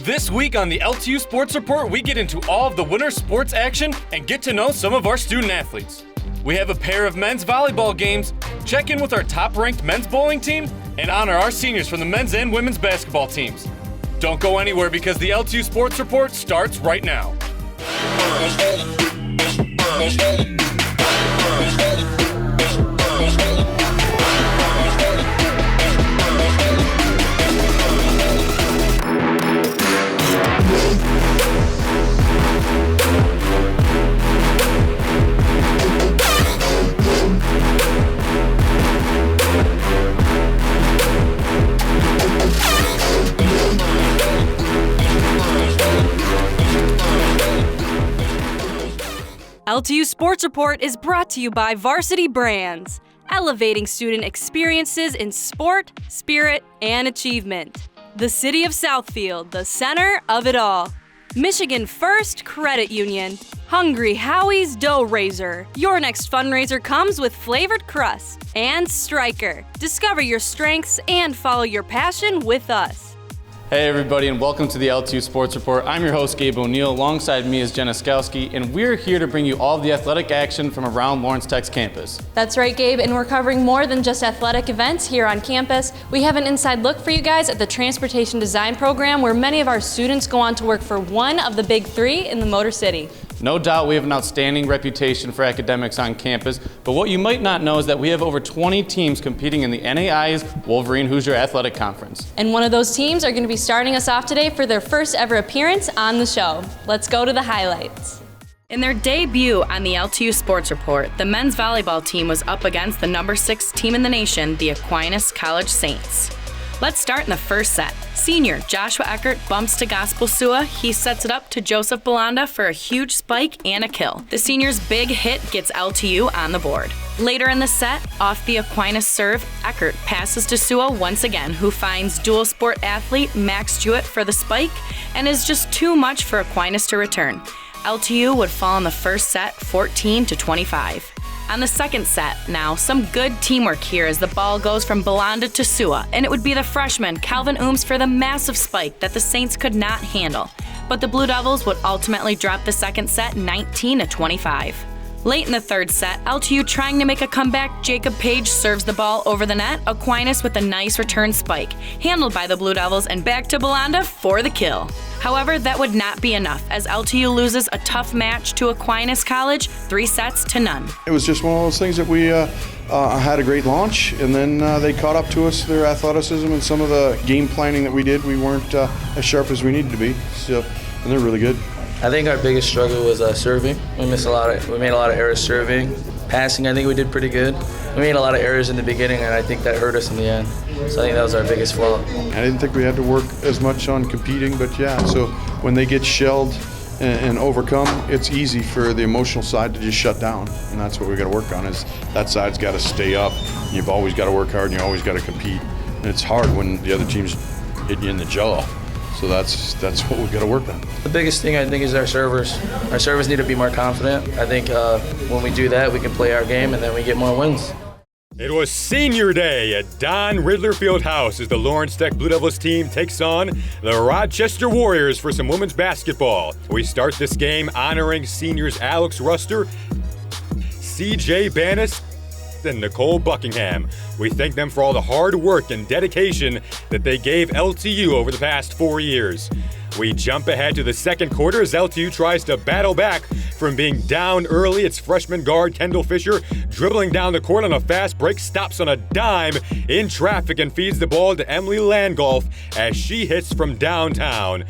This week on the LTU Sports Report, we get into all of the winter sports action and get to know some of our student athletes. We have a pair of men's volleyball games, check in with our top-ranked men's bowling team, and honor our seniors from the men's and women's basketball teams. Don't go anywhere because the LTU Sports Report starts right now. LTU Sports Report is brought to you by Varsity Brands, elevating student experiences in sport, spirit, and achievement. The City of Southfield, the center of it all. Michigan First Credit Union. Hungry Howie's Dough Raiser. Your next fundraiser comes with flavored crust. And Stryker. Discover your strengths and follow your passion with us. Hey everybody, and welcome to the LTU Sports Report. I'm your host, Gabe O'Neill. Alongside me is Jenna Skowski, and we're here to bring you all of the athletic action from around Lawrence Tech's campus. That's right, Gabe, and we're covering more than just athletic events here on campus. We have an inside look for you guys at the Transportation Design Program, where many of our students go on to work for one of the big three in the Motor City. No doubt we have an outstanding reputation for academics on campus, but what you might not know is that we have over 20 teams competing in the NAIA's Wolverine Hoosier Athletic Conference. And one of those teams are going to be starting us off today for their first ever appearance on the show. Let's go to the highlights. In their debut on the LTU Sports Report, the men's volleyball team was up against the number 6 team in the nation, the Aquinas College Saints. Let's start in the first set. Senior Joshua Eckert bumps to Gospel Sua. He sets it up to Joseph Belanda for a huge spike and a kill. The senior's big hit gets LTU on the board. Later in the set, off the Aquinas serve, Eckert passes to Sua once again, who finds dual sport athlete Max Jewett for the spike and is just too much for Aquinas to return. LTU would fall in the first set 14-25. On the second set, now, some good teamwork here as the ball goes from Belanda to Sua, and it would be the freshman Calvin Ooms for the massive spike that the Saints could not handle. But the Blue Devils would ultimately drop the second set 19-25. Late in the third set, LTU trying to make a comeback, Jacob Page serves the ball over the net, Aquinas with a nice return spike, handled by the Blue Devils, and back to Belanda for the kill. However, that would not be enough, as LTU loses a tough match to Aquinas College, 3-0. It was just one of those things that we had a great launch, and then they caught up to us, their athleticism and some of the game planning that we did. We weren't as sharp as we needed to be, so, and they're really good. I think our biggest struggle was serving. We made a lot of errors serving. Passing, I think we did pretty good. We made a lot of errors in the beginning, and I think that hurt us in the end. So I think that was our biggest flaw. I didn't think we had to work as much on competing, but yeah, so when they get shelled and overcome, it's easy for the emotional side to just shut down, and that's what we got to work on. Is that side's got to stay up. You've always got to work hard, and you always got to compete, and it's hard when the other team's hit you in the jaw. So that's what we've got to work on. The biggest thing, I think, is our servers. Our servers need to be more confident. I think when we do that, we can play our game, and then we get more wins. It was Senior Day at Don Riddler Fieldhouse as the Lawrence Tech Blue Devils team takes on the Rochester Warriors for some women's basketball. We start this game honoring seniors Alex Ruster, C.J. Bannis, and Nicole Buckingham. We thank them for all the hard work and dedication that they gave LTU over the past 4 years. We jump ahead to the second quarter as LTU tries to battle back from being down early. Its freshman guard, Kendall Fisher, dribbling down the court on a fast break, stops on a dime in traffic and feeds the ball to Emily Landgolf as she hits from downtown.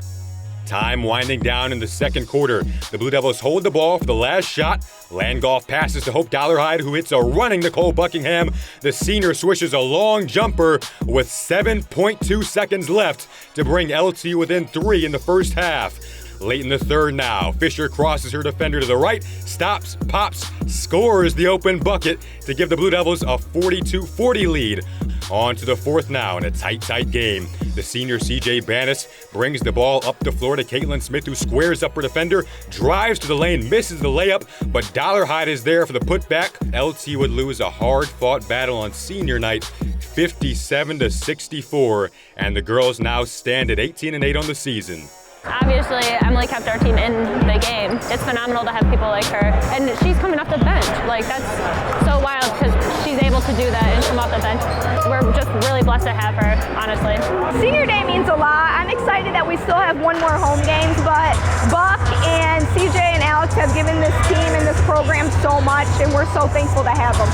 Time winding down in the second quarter. The Blue Devils hold the ball for the last shot. Landgolf passes to Hope Dollarhide, who hits a running Nicole Buckingham. The senior swishes a long jumper with 7.2 seconds left to bring LTU within 3 in the first half. Late in the third now, Fisher crosses her defender to the right, stops, pops, scores the open bucket to give the Blue Devils a 42-40 lead. On to the fourth now in a tight game. The senior CJ Banis brings the ball up the floor to Caitlin Smith, who squares up her defender, drives to the lane, misses the layup, but Dollarhide is there for the putback. LT would lose a hard-fought battle on senior night, 57-64, and the girls now stand at 18-8 on the season. Obviously, Emily kept our team in the game. It's phenomenal to have people like her. And she's coming off the bench. Like, that's so wild because she's able to do that and come off the bench. We're just really blessed to have her, honestly. Senior day means a lot. I'm excited that we still have one more home games, but Buck and CJ and Alex have given this team and this program so much, and we're so thankful to have them.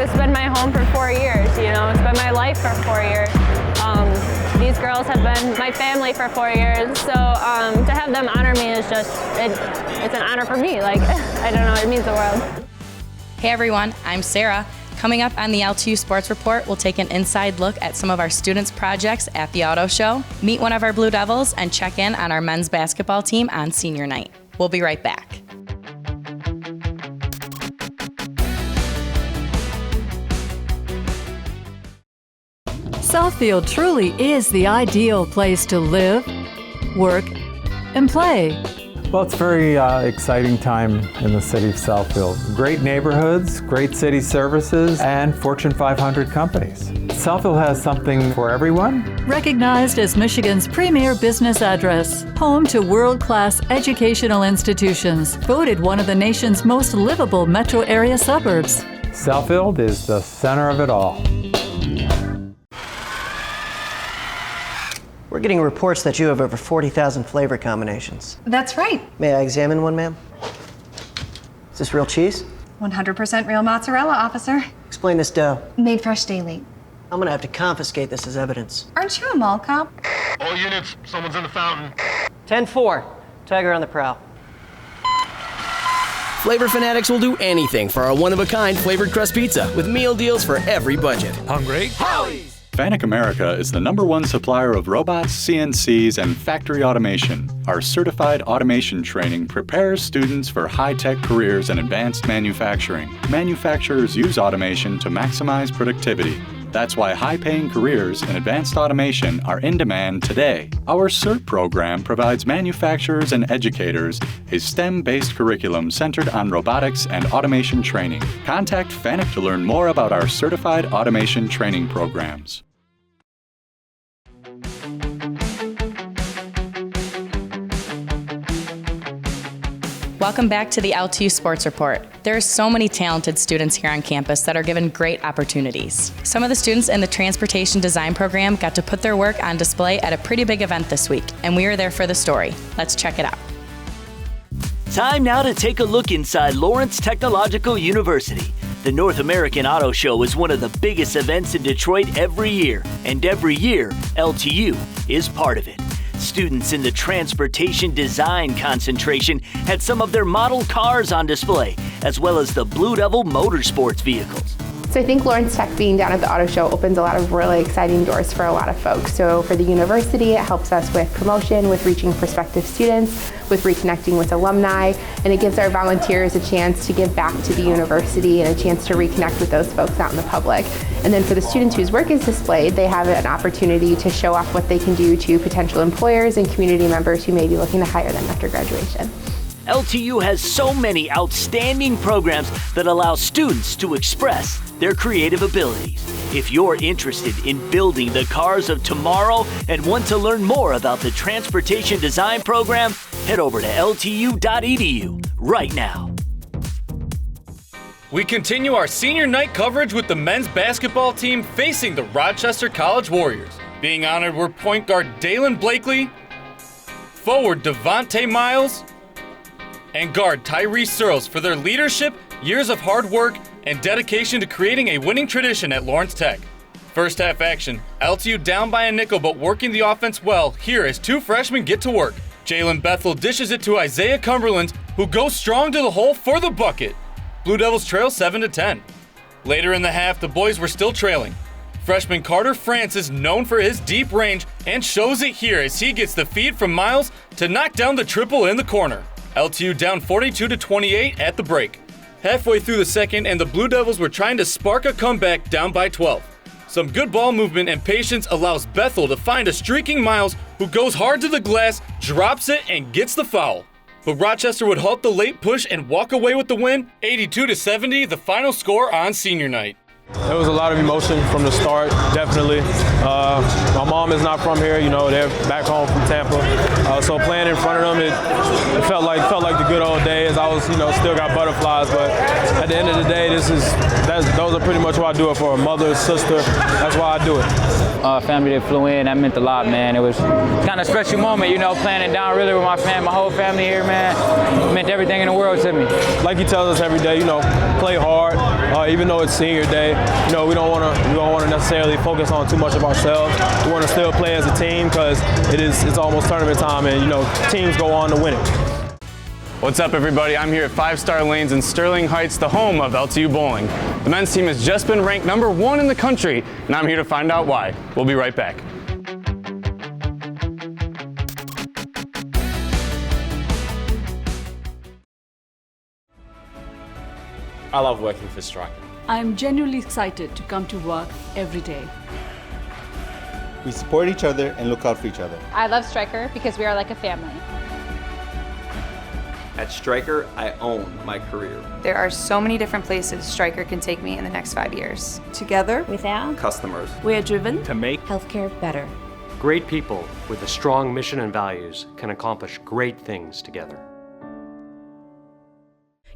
It's been my home for 4 years, you know. It's been my life for 4 years. These girls have been my family for 4 years, so to have them honor me is just, it's an honor for me. Like, I don't know, it means the world. Hey everyone, I'm Sarah. Coming up on the LTU Sports Report, we'll take an inside look at some of our students' projects at the auto show, meet one of our Blue Devils, and check in on our men's basketball team on senior night. We'll be right back. Southfield truly is the ideal place to live, work, and play. Well, it's a very exciting time in the city of Southfield. Great neighborhoods, great city services, and Fortune 500 companies. Southfield has something for everyone. Recognized as Michigan's premier business address, home to world-class educational institutions, voted one of the nation's most livable metro area suburbs. Southfield is the center of it all. We're getting reports that you have over 40,000 flavor combinations. That's right. May I examine one, ma'am? Is this real cheese? 100% real mozzarella, officer. Explain this dough. Made fresh daily. I'm gonna have to confiscate this as evidence. Aren't you a mall cop? All units, someone's in the fountain. 10-4, Tiger on the prowl. Flavor fanatics will do anything for our one-of-a-kind flavored crust pizza with meal deals for every budget. Hungry? Howie's! Fanuc America is the #1 supplier of robots, CNCs, and factory automation. Our certified automation training prepares students for high-tech careers in advanced manufacturing. Manufacturers use automation to maximize productivity. That's why high-paying careers in advanced automation are in demand today. Our CERT program provides manufacturers and educators a STEM-based curriculum centered on robotics and automation training. Contact Fanuc to learn more about our certified automation training programs. Welcome back to the LTU Sports Report. There are so many talented students here on campus that are given great opportunities. Some of the students in the Transportation Design program got to put their work on display at a pretty big event this week, and we were there for the story. Let's check it out. Time now to take a look inside Lawrence Technological University. The North American Auto Show is one of the biggest events in Detroit every year, and every year, LTU is part of it. Students in the Transportation Design concentration had some of their model cars on display, as well as the Blue Devil Motorsports vehicles. So I think Lawrence Tech being down at the auto show opens a lot of really exciting doors for a lot of folks. So for the university, it helps us with promotion, with reaching prospective students, with reconnecting with alumni, and it gives our volunteers a chance to give back to the university and a chance to reconnect with those folks out in the public. And then for the students whose work is displayed, they have an opportunity to show off what they can do to potential employers and community members who may be looking to hire them after graduation. LTU has so many outstanding programs that allow students to express their creative abilities. If you're interested in building the cars of tomorrow and want to learn more about the Transportation Design program, head over to ltu.edu right now. We continue our senior night coverage with the men's basketball team facing the Rochester College Warriors. Being honored were point guard Dalen Blakely, forward Devontae Miles, and guard Tyrese Searles for their leadership, years of hard work, and dedication to creating a winning tradition at Lawrence Tech. First half action, LTU down by a nickel but working the offense well here as two freshmen get to work. Jalen Bethel dishes it to Isaiah Cumberland, who goes strong to the hole for the bucket. Blue Devils trail 7-10. Later in the half, the boys were still trailing. Freshman Carter France is known for his deep range and shows it here as he gets the feed from Miles to knock down the triple in the corner. LTU down 42-28 at the break. Halfway through the second, and the Blue Devils were trying to spark a comeback down by 12. Some good ball movement and patience allows Bethel to find a streaking Miles who goes hard to the glass, drops it, and gets the foul. But Rochester would halt the late push and walk away with the win, 82-70, the final score on senior night. There was a lot of emotion from the start, definitely. My mom is not from here, you know, they're back home from Tampa. So playing in front of them, it felt like the good old days. I was, you know, still got butterflies, but at the end of the day, those are pretty much what I do it for, a mother, sister. That's why I do it. Family that flew in, that meant a lot, man. It was kind of a special moment, you know, playing it down really with my family, my whole family here, man. It meant everything in the world to me. Like he tells us every day, you know, play hard, even though it's senior day. You know, we don't want to necessarily focus on too much of ourselves. We want to still play as a team because it's almost tournament time, and you know, teams go on to win it. What's up, everybody? I'm here at 5-Star Lanes in Sterling Heights, the home of LTU bowling. The men's team has just been ranked #1 in the country, and I'm here to find out why. We'll be right back. I love working for Striker. I'm genuinely excited to come to work every day. We support each other and look out for each other. I love Striker because we are like a family. At Striker, I own my career. There are so many different places Striker can take me in the next 5 years. Together, with our customers, we are driven to make healthcare better. Great people with a strong mission and values can accomplish great things together.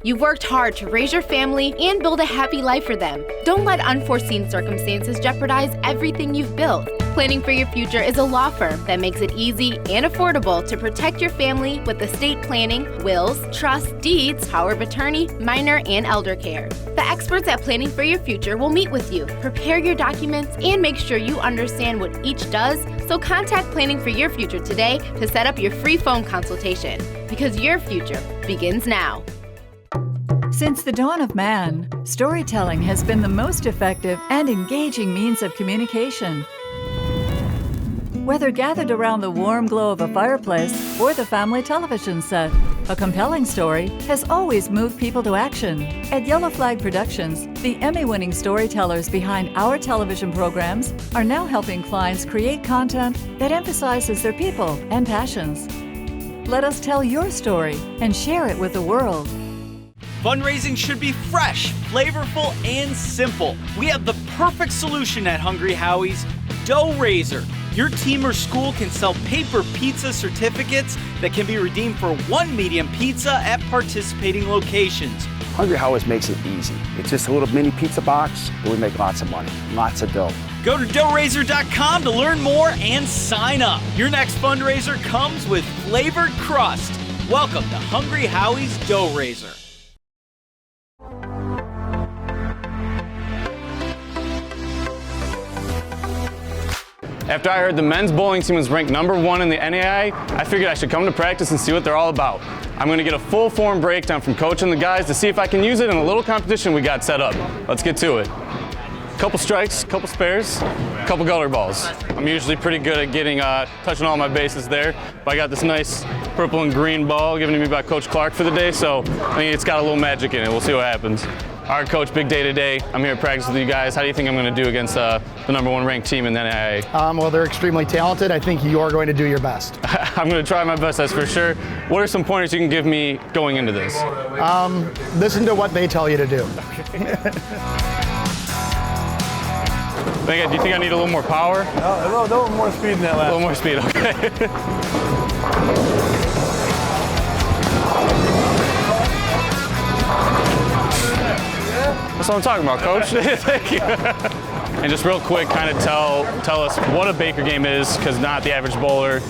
You've worked hard to raise your family and build a happy life for them. Don't let unforeseen circumstances jeopardize everything you've built. Planning for Your Future is a law firm that makes it easy and affordable to protect your family with estate planning, wills, trusts, deeds, power of attorney, minor, and elder care. The experts at Planning for Your Future will meet with you, prepare your documents, and make sure you understand what each does. So contact Planning for Your Future today to set up your free phone consultation, because your future begins now. Since the dawn of man, storytelling has been the most effective and engaging means of communication. Whether gathered around the warm glow of a fireplace or the family television set, a compelling story has always moved people to action. At Yellow Flag Productions, the Emmy-winning storytellers behind our television programs are now helping clients create content that emphasizes their people and passions. Let us tell your story and share it with the world. Fundraising should be fresh, flavorful, and simple. We have the perfect solution at Hungry Howie's, Dough Raiser. Your team or school can sell paper pizza certificates that can be redeemed for 1 medium pizza at participating locations. Hungry Howie's makes it easy. It's just a little mini pizza box, but we make lots of money, lots of dough. Go to doughraiser.com to learn more and sign up. Your next fundraiser comes with flavored crust. Welcome to Hungry Howie's Dough Raiser. After I heard the men's bowling team was ranked #1 in the NAIA, I figured I should come to practice and see what they're all about. I'm going to get a full form breakdown from Coach and the guys to see if I can use it in a little competition we got set up. Let's get to it. Couple strikes, couple spares, couple gutter balls. I'm usually pretty good at getting touching all my bases there, but I got this nice purple and green ball given to me by Coach Clark for the day, so I mean, it's got a little magic in it. We'll see what happens. All right, Coach, big day today. I'm here to practice with you guys. How do you think I'm going to do against the #1 ranked team in the NAIA? Well, they're extremely talented. I think you are going to do your best. I'm going to try my best, that's for sure. What are some pointers you can give me going into this? Listen to what they tell you to do. Do you think I need a little more power? No, a little more speed than that last. A little more speed, okay. That's what I'm talking about, Coach. Thank you. And just real quick, kind of tell us what a Baker game is, because not the average bowler,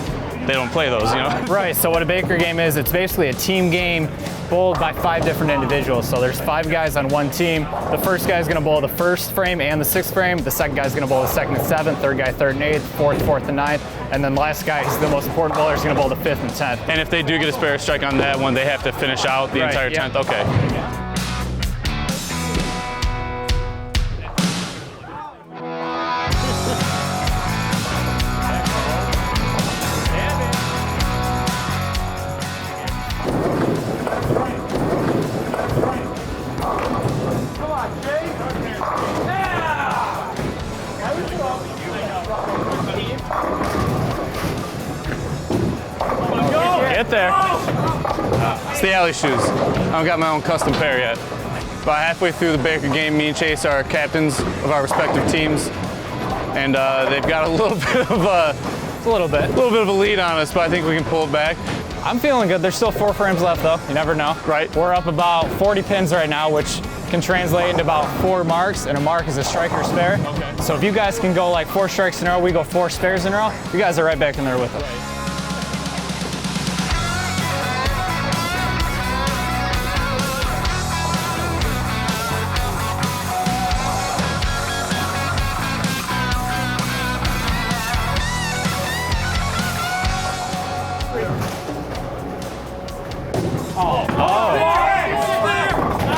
they don't play those, you know? Right, so what a Baker game is, it's basically a team game bowled by 5 different individuals. So there's 5 guys on one team. The first guy's gonna bowl the first frame and the 6th frame. The second guy's gonna bowl the 2nd and 7th, third guy 3rd and 8th, 4th and 9th. And then the last guy, who's the most important bowler, is gonna bowl the 5th and 10th. And if they do get a spare strike on that one, they have to finish out the entire 10th? Okay. right there. It's the alley shoes. I don't got my own custom pair yet. About halfway through the Baker game, me and Chase are captains of our respective teams, and they've got a little bit of a lead on us, but I think we can pull it back. I'm feeling good. There's still 4 frames left, though. You never know. Right. We're up about 40 pins right now, which can translate into about 4 marks, and a mark is a strike or spare. Okay. So if you guys can go like 4 strikes in a row, we go 4 spares in a row, you guys are right back in there with us.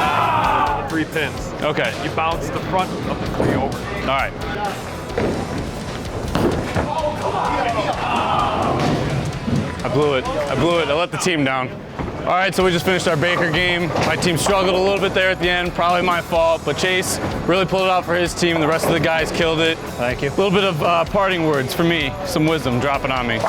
Ah, 3 pins. Okay. You bounce the front of the 3 over. All right. I blew it. I let the team down. All right, so we just finished our Baker game. My team struggled a little bit there at the end, probably my fault, but Chase really pulled it out for his team, and the rest of the guys killed it. Thank you. A little bit of parting words for me, some wisdom dropping on me.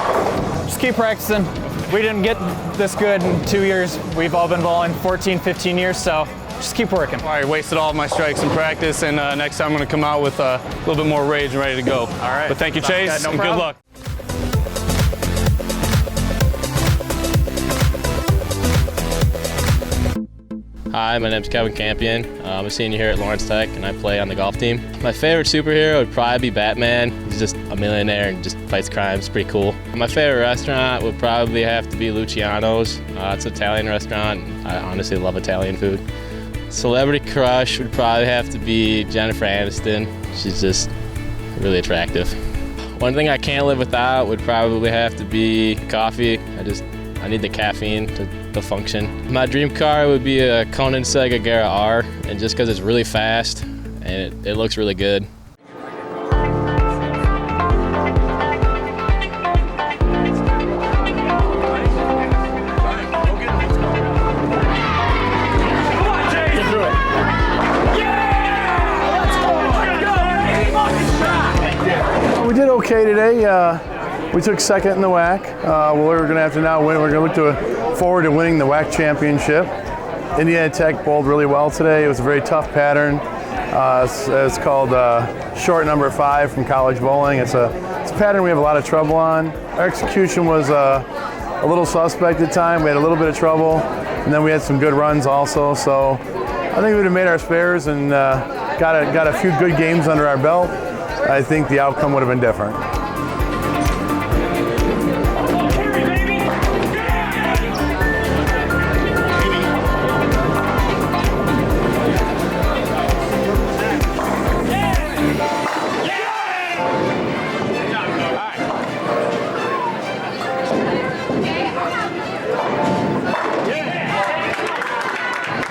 Just keep practicing. We didn't get this good in 2 years. We've all been bowling 14, 15 years, so just keep working. All right, wasted all of my strikes in practice, and next time I'm going to come out with a little bit more rage and ready to go. All right. But thank you, Chase, and good luck. Hi, my name's Kevin Campion. I'm a senior here at Lawrence Tech, and I play on the golf team. My favorite superhero would probably be Batman. He's just a millionaire and just fights crime. It's pretty cool. My favorite restaurant would probably have to be Luciano's. It's an Italian restaurant. I honestly love Italian food. Celebrity crush would probably have to be Jennifer Aniston. She's just really attractive. One thing I can't live without would probably have to be coffee. I need the caffeine to function. My dream car would be a Koenigsegg Agera R, and just because it's really fast and it looks really good. We did okay today. We took second in the WAC. We're going to have to now win. We're going to look forward to winning the WAC championship. Indiana Tech bowled really well today. It was a very tough pattern. It's called short number 5 from college bowling. It's a pattern we have a lot of trouble on. Our execution was a little suspect at time. We had a little bit of trouble, and then we had some good runs also. So I think we would have made our spares and got a few good games under our belt. I think the outcome would have been different.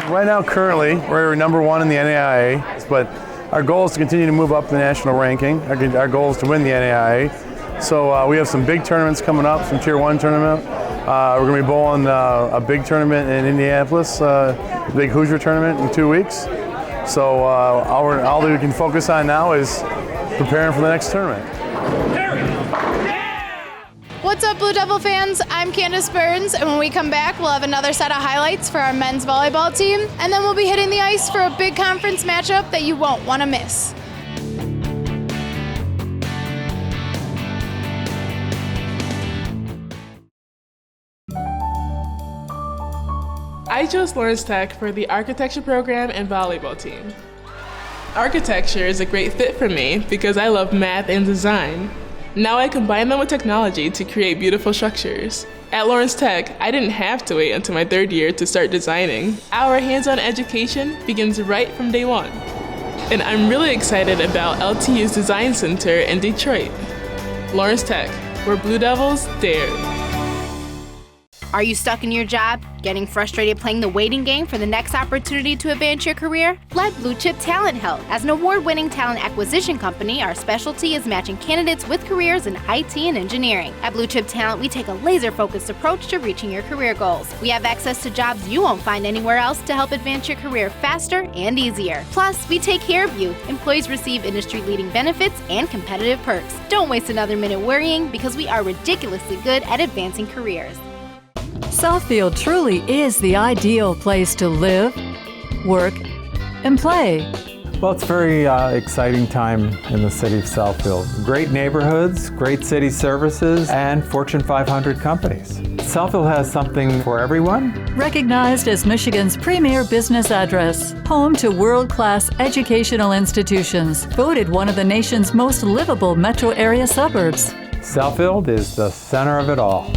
Right now, currently, we're number 1 in the NAIA, but our goal is to continue to move up the national ranking. Our goal is to win the NAIA. So we have some big tournaments coming up, some Tier 1 tournament. We're going to be bowling a big tournament in Indianapolis, a big Hoosier tournament in 2 weeks. So all that we can focus on now is preparing for the next tournament. What's up, Blue Devil fans? I'm Candace Burns, and when we come back, we'll have another set of highlights for our men's volleyball team, and then we'll be hitting the ice for a big conference matchup that you won't want to miss. I chose Lawrence Tech for the architecture program and volleyball team. Architecture is a great fit for me because I love math and design. Now I combine them with technology to create beautiful structures. At Lawrence Tech, I didn't have to wait until my 3rd year to start designing. Our hands-on education begins right from day 1. And I'm really excited about LTU's Design Center in Detroit. Lawrence Tech, where Blue Devils dare. Are you stuck in your job? Getting frustrated playing the waiting game for the next opportunity to advance your career? Let Blue Chip Talent help. As an award-winning talent acquisition company, our specialty is matching candidates with careers in IT and engineering. At Blue Chip Talent, we take a laser-focused approach to reaching your career goals. We have access to jobs you won't find anywhere else to help advance your career faster and easier. Plus, we take care of you. Employees receive industry-leading benefits and competitive perks. Don't waste another minute worrying because we are ridiculously good at advancing careers. Southfield truly is the ideal place to live, work, and play. Well, it's a very exciting time in the city of Southfield. Great neighborhoods, great city services, and Fortune 500 companies. Southfield has something for everyone. Recognized as Michigan's premier business address, home to world-class educational institutions, voted one of the nation's most livable metro area suburbs. Southfield is the center of it all.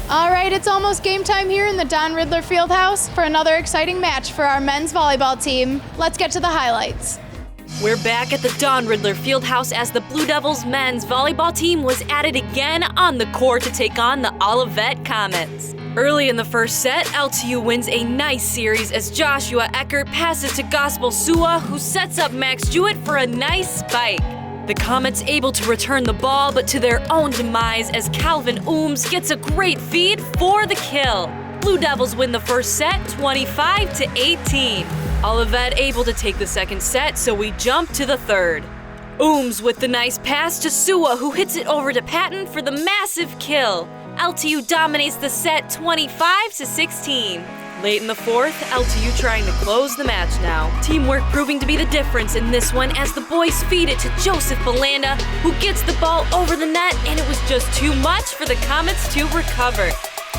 All right, it's almost game time here in the Don Riddler Fieldhouse for another exciting match for our men's volleyball team. Let's get to the highlights. We're back at the Don Riddler Fieldhouse as the Blue Devils men's volleyball team was at it again on the court to take on the Olivet Comets. Early in the first set, LTU wins a nice series as Joshua Eckert passes to Gospel Sua, who sets up Max Jewett for a nice spike. The Comets able to return the ball, but to their own demise as Calvin Ooms gets a great feed for the kill. Blue Devils win the first set 25-18. Olivet able to take the second set, so we jump to the third. Ooms with the nice pass to Sua, who hits it over to Patton for the massive kill. LTU dominates the set 25-16. Late in the fourth, LTU trying to close the match now. Teamwork proving to be the difference in this one as the boys feed it to Joseph Belanda, who gets the ball over the net, and it was just too much for the Comets to recover.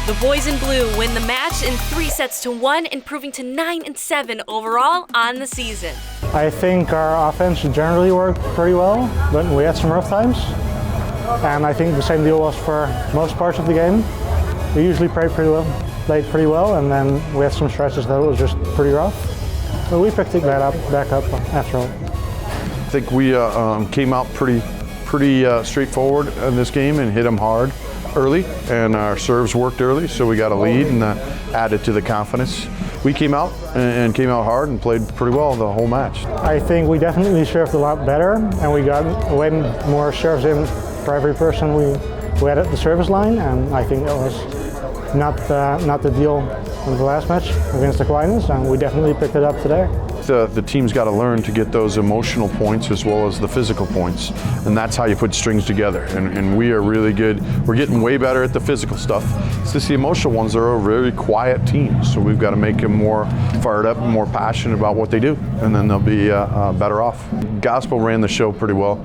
The boys in blue win the match in 3-1, improving to 9-7 overall on the season. I think our offense generally worked pretty well, but we had some rough times. And I think the same deal was for most parts of the game. We usually played pretty well, and then we had some stretches that was just pretty rough. But we picked it back up after all. I think we came out pretty straightforward in this game and hit them hard early, and our serves worked early, so we got a lead and added to the confidence. We came out and came out hard and played pretty well the whole match. I think we definitely served a lot better, and we got way more serves in for every person we had at the service line, and I think that was not the deal in the last match against Aquinas, and we definitely picked it up today. The team's got to learn to get those emotional points as well as the physical points, and that's how you put strings together. And we are really good. We're getting way better at the physical stuff. It's just the emotional ones are a very quiet team, so we've got to make them more fired up and more passionate about what they do, and then they'll be better off. Gospel ran the show pretty well.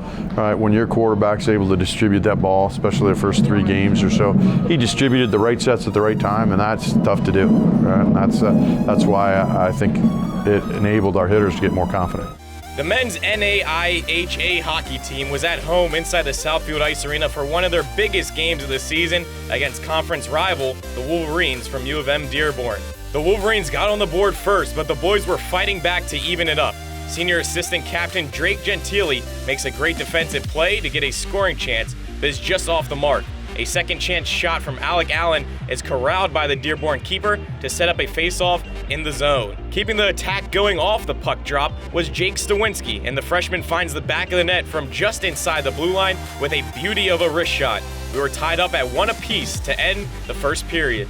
When your quarterback's able to distribute that ball, especially the first 3 games or so, he distributed the right sets at the right time, and that's tough to do. And that's why I think it enabled our hitters to get more confident. The men's NAIHA hockey team was at home inside the Southfield Ice Arena for one of their biggest games of the season against conference rival, the Wolverines from U of M Dearborn. The Wolverines got on the board first, but the boys were fighting back to even it up. Senior assistant captain Drake Gentili makes a great defensive play to get a scoring chance, but is just off the mark. A second chance shot from Alec Allen is corralled by the Dearborn keeper to set up a face-off in the zone. Keeping the attack going off the puck drop was Jake Stawinski, and the freshman finds the back of the net from just inside the blue line with a beauty of a wrist shot. We were tied up at 1 apiece to end the first period.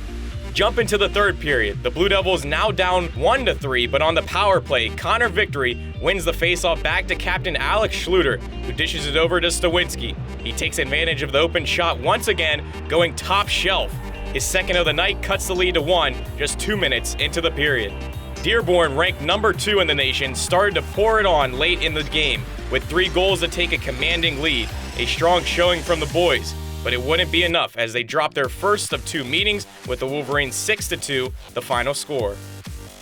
Jump into the third period. The Blue Devils now down 1-3, but on the power play, Connor Victory wins the faceoff back to captain Alex Schluter, who dishes it over to Stawinski. He takes advantage of the open shot once again, going top shelf. His second of the night cuts the lead to 1 just 2 minutes into the period. Dearborn, ranked number 2 in the nation, started to pour it on late in the game with 3 goals to take a commanding lead. A strong showing from the boys, but it wouldn't be enough as they dropped their first of 2 meetings with the Wolverines 6-2, the final score.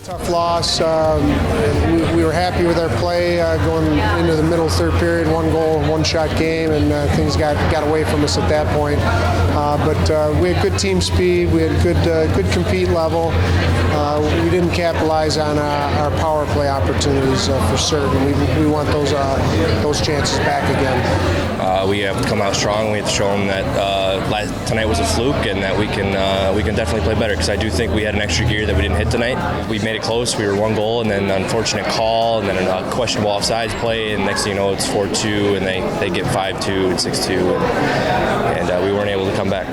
Tough loss. We were happy with our play going into the middle third period. 1 goal, 1 shot game, and things got away from us at that point. But we had good team speed. We had good compete level. We didn't capitalize on our power play opportunities for certain. We want those chances back again. We have to come out strong. We have to show them that tonight was a fluke and that we can definitely play better. Because I do think we had an extra gear that we didn't hit tonight. We made it close. We were 1 goal, and then an unfortunate call, and then a questionable offsides play, and next thing you know, it's 4-2, and they get 5-2 and 6-2, and we weren't able to come back.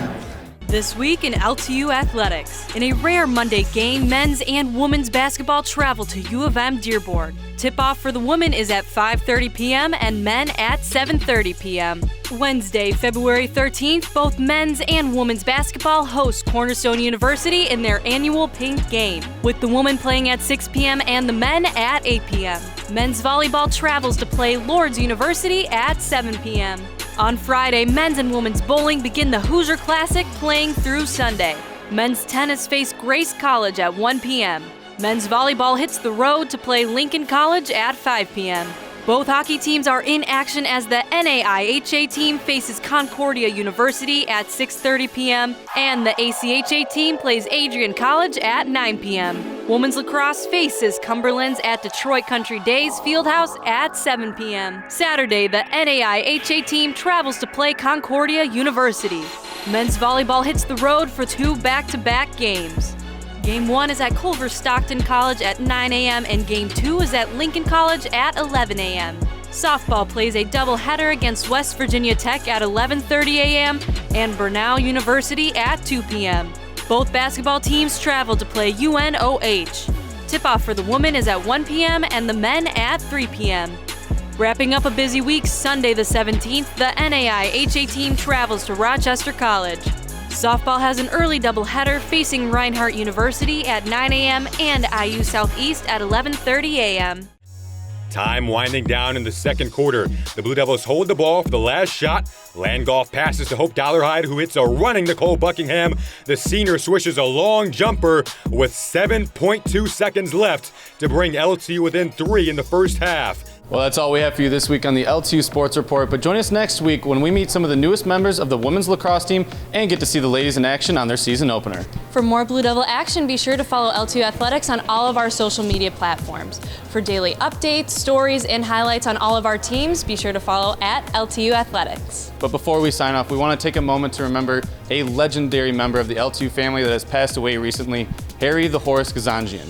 This week in LTU Athletics. In a rare Monday game, men's and women's basketball travel to U of M Dearborn. Tip-off for the women is at 5:30 p.m. and men at 7:30 p.m. Wednesday, February 13th, both men's and women's basketball host Cornerstone University in their annual Pink Game, with the women playing at 6 p.m. and the men at 8 p.m. Men's volleyball travels to play Lourdes University at 7 p.m. On Friday, men's and women's bowling begin the Hoosier Classic playing through Sunday. Men's tennis face Grace College at 1 p.m. Men's volleyball hits the road to play Lincoln College at 5 p.m. Both hockey teams are in action as the NAIHA team faces Concordia University at 6:30 p.m. and the ACHA team plays Adrian College at 9 p.m. Women's lacrosse faces Cumberland's at Detroit Country Days Fieldhouse at 7 p.m. Saturday, the NAIHA team travels to play Concordia University. Men's volleyball hits the road for 2 back-to-back games. Game 1 is at Culver Stockton College at 9 a.m. and Game 2 is at Lincoln College at 11 a.m. Softball plays a doubleheader against West Virginia Tech at 11:30 a.m. and Bernal University at 2 p.m. Both basketball teams travel to play UNOH. Tip-off for the women is at 1 p.m. and the men at 3 p.m. Wrapping up a busy week, Sunday the 17th, the NAIHA team travels to Rochester College. Softball has an early doubleheader facing Reinhardt University at 9 a.m. and IU Southeast at 11:30 a.m. Time winding down in the second quarter. The Blue Devils hold the ball for the last shot. Landgolf passes to Hope Dollarhide, who hits a running Nicole Buckingham. The senior swishes a long jumper with 7.2 seconds left to bring LTU within 3 in the first half. Well, that's all we have for you this week on the LTU Sports Report, but join us next week when we meet some of the newest members of the women's lacrosse team and get to see the ladies in action on their season opener. For more Blue Devil action, be sure to follow LTU Athletics on all of our social media platforms. For daily updates, stories, and highlights on all of our teams, be sure to follow at LTU Athletics. But before we sign off, we want to take a moment to remember a legendary member of the LTU family that has passed away recently, Harry the Horse Gazanjian.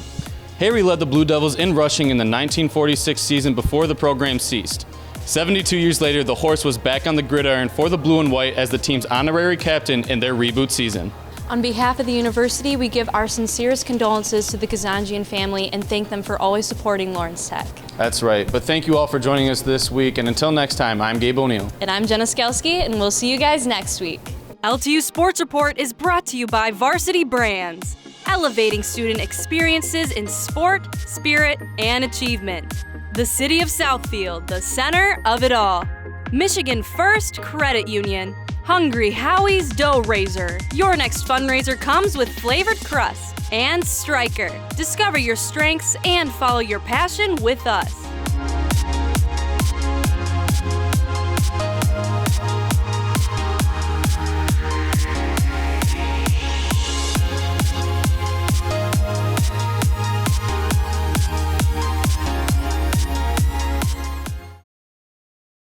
Harry led the Blue Devils in rushing in the 1946 season before the program ceased. 72 years later, the Horse was back on the gridiron for the Blue and White as the team's honorary captain in their reboot season. On behalf of the university, we give our sincerest condolences to the Gazanjian family and thank them for always supporting Lawrence Tech. That's right, but thank you all for joining us this week, and until next time, I'm Gabe O'Neill. And I'm Jenna Skelski, and we'll see you guys next week. LTU Sports Report is brought to you by Varsity Brands, elevating student experiences in sport, spirit, and achievement. The City of Southfield, the center of it all. Michigan First Credit Union. Hungry Howie's Dough Raiser. Your next fundraiser comes with flavored crust. And Stryker. Discover your strengths and follow your passion with us.